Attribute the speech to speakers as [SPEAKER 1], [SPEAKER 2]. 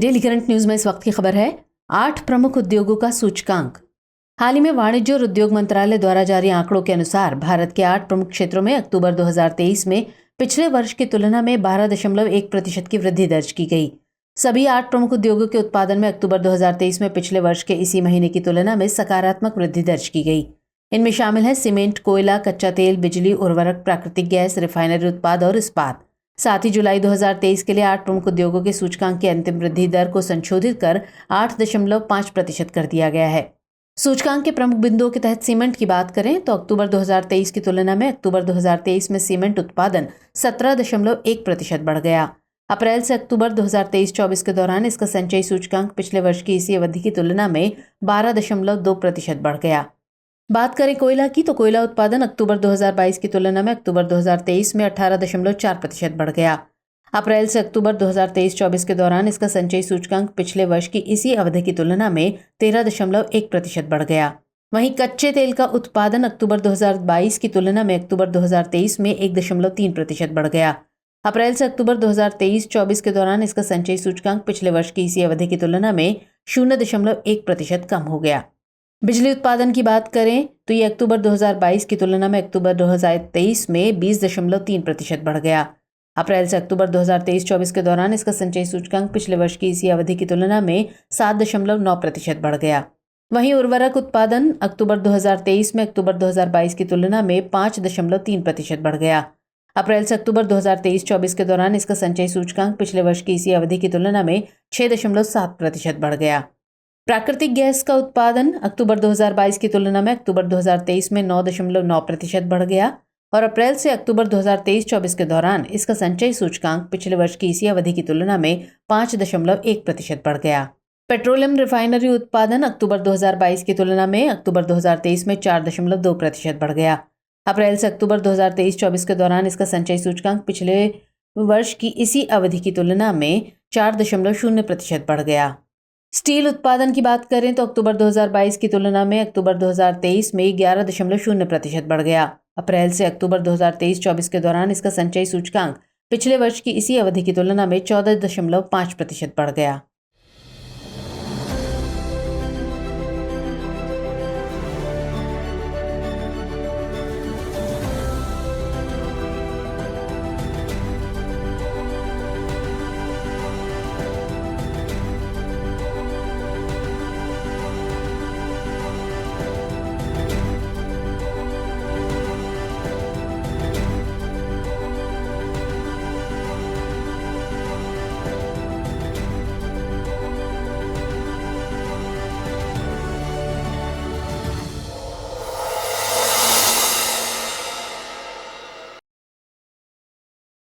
[SPEAKER 1] Daily current news में इस वक्त की खबर है 8 प्रमुख उद्योगों का सूचकांक। हाल ही में वाणिज्य और उद्योग मंत्रालय द्वारा जारी आंकड़ों के अनुसार भारत के 8 प्रमुख क्षेत्रों में अक्टूबर 2023 में पिछले वर्ष की तुलना में 12.1% की वृद्धि दर्ज की गई। सभी 8 प्रमुख उद्योगों के उत्पादन में अक्टूबर 2023 में पिछले वर्ष के इसी महीने की तुलना में सकारात्मक वृद्धि दर्ज की गई। इनमें शामिल है सीमेंट, कोयला, कच्चा तेल, बिजली, उर्वरक, प्राकृतिक गैस, रिफाइनरी उत्पाद और इस्पात। साथ ही जुलाई 2023 के लिए 8 प्रमुख उद्योगों के सूचकांक की अंतिम वृद्धि दर को संशोधित कर 8.5% कर दिया गया है। सूचकांक के प्रमुख बिंदुओं के तहत सीमेंट की बात करें तो अक्टूबर 2023 की तुलना में अक्टूबर 2023 में सीमेंट उत्पादन 17.1% बढ़ गया। अप्रैल से अक्टूबर 2023-24 के दौरान इसका संचयी सूचकांक पिछले वर्ष की इसी अवधि की तुलना में 12.2% बढ़ गया। बात करें कोयला की तो कोयला उत्पादन अक्टूबर 2022 की तुलना में अक्टूबर 2023 में 18.4% बढ़ गया। अप्रैल से अक्टूबर 2023-24 के दौरान इसका संचयी सूचकांक पिछले वर्ष की इसी अवधि की तुलना में 13.1% बढ़ गया। वहीं कच्चे तेल का उत्पादन अक्टूबर 2022 की तुलना में अक्टूबर 2023 में 1.3% बढ़ गया। अप्रैल से अक्टूबर 2023-24 के दौरान इसका संचयी सूचकांक पिछले वर्ष की इसी अवधि की तुलना में 0.1% कम हो गया। बिजली उत्पादन की बात करें तो ये अक्टूबर 2022 की तुलना में अक्टूबर 2023 में 20.3% बढ़ गया। अप्रैल से अक्टूबर 2023-24 के दौरान इसका संचयी सूचकांक पिछले वर्ष की इसी अवधि की तुलना में 7.9% बढ़ गया। वहीं उर्वरक उत्पादन अक्टूबर 2023 में अक्टूबर 2022 की तुलना में 5.3% बढ़ गया। अप्रैल से अक्टूबर 2023-24 के दौरान इसका संचयी सूचकांक पिछले वर्ष की इसी अवधि की तुलना में 6.7% बढ़ गया। प्राकृतिक गैस का उत्पादन अक्टूबर 2022 की तुलना में अक्टूबर 2023 में 9.9% बढ़ गया और अप्रैल से अक्टूबर 2023-24 के दौरान इसका संचयी सूचकांक पिछले वर्ष की इसी अवधि की तुलना में 5.1% बढ़ गया। पेट्रोलियम रिफाइनरी उत्पादन अक्टूबर 2022 की तुलना में अक्टूबर 2023 में 4.2% बढ़ गया। अप्रैल से अक्टूबर 2023-24 के दौरान इसका संचयी सूचकांक पिछले वर्ष की इसी अवधि की तुलना में 4.0% बढ़ गया। स्टील उत्पादन की बात करें तो अक्टूबर 2022 की तुलना में अक्टूबर 2023 में 11.0% बढ़ गया। अप्रैल से अक्टूबर 2023-24 के दौरान इसका संचयी सूचकांक पिछले वर्ष की इसी अवधि की तुलना में 14.5% बढ़ गया।